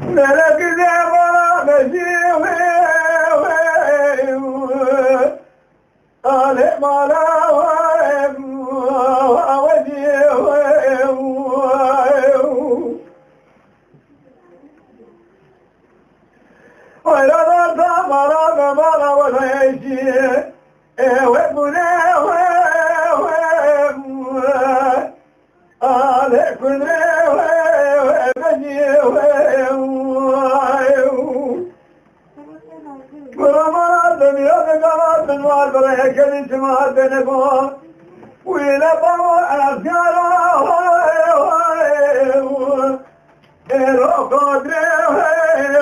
ملك زبرا بشيوه قال مالا وجيوه ولا ضمرا مالا وجيوه وابنه قال كله وبجيوه ورمضان يوم قرات والبركة كنت ما بنقول ولا برو أفكار القدر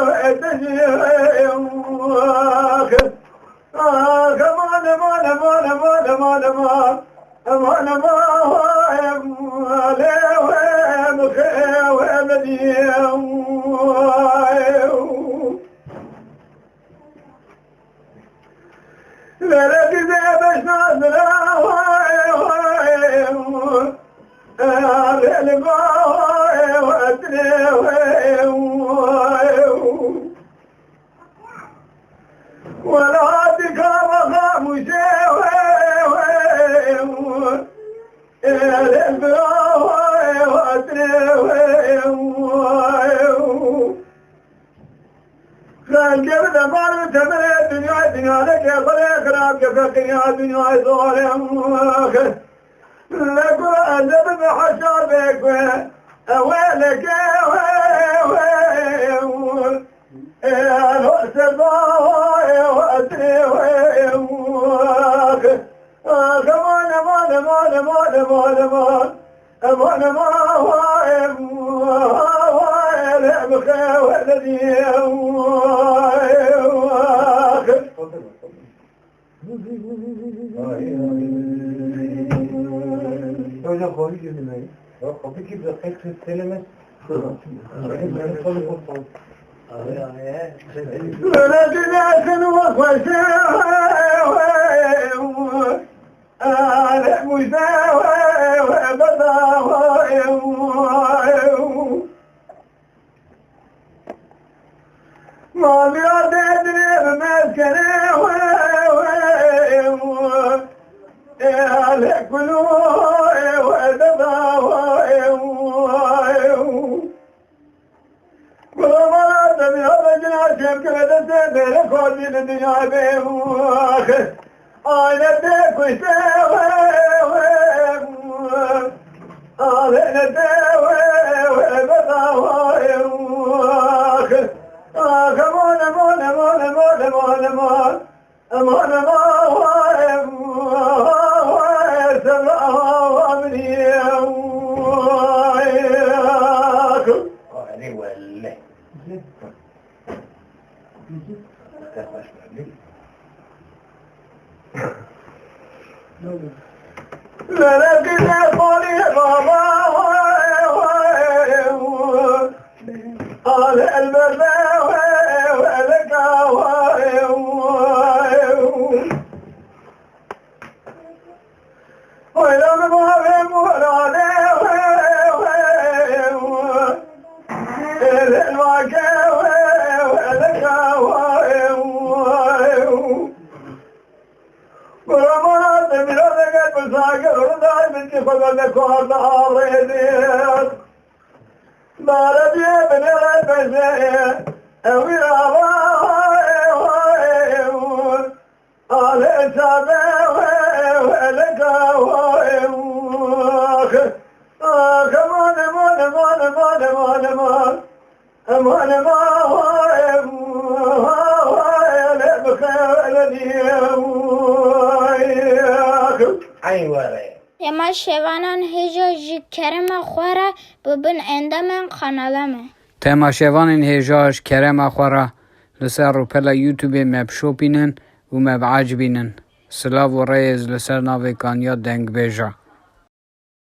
وتجيه كمان لك زي بشنا ولا تكرم خاموشي خلق دمار تمر الدنيا لك يا صليك رابك فقيا الدنيا ظالم لك أدب بحشر بك أولك الوقت الضاوي وأدري Hocam koyu girdim ben. Ya kapı gibi de pek söylemez. ولكن وخشوا على مساوى وبضاوى ما بيرد يدري بمسكنه على كلوه وبضاوى وما تبي هذا جناشم كذا سبيل كل من الدنيا بيوخ أنا تكوي سوى أنا تكوي وبضاوخ كمان لكن قولي بابا قال البابا ولك ويوم مهم وراده الواقع ولك ورمضان بلادك بساقر وداي من كفلك وهذا ريديك بارد ابن البشير أمير الله قال إسابه ولك كمان اما شوانان هجا جی کرم خوره ببین اندام قنالمه تماشاوان هجاش کرم خوره لسر رو پلا یوتیوب مبشو بینن و مبعج بینن سلاو و ریز لسر ناوی کانیا دنگ بیجا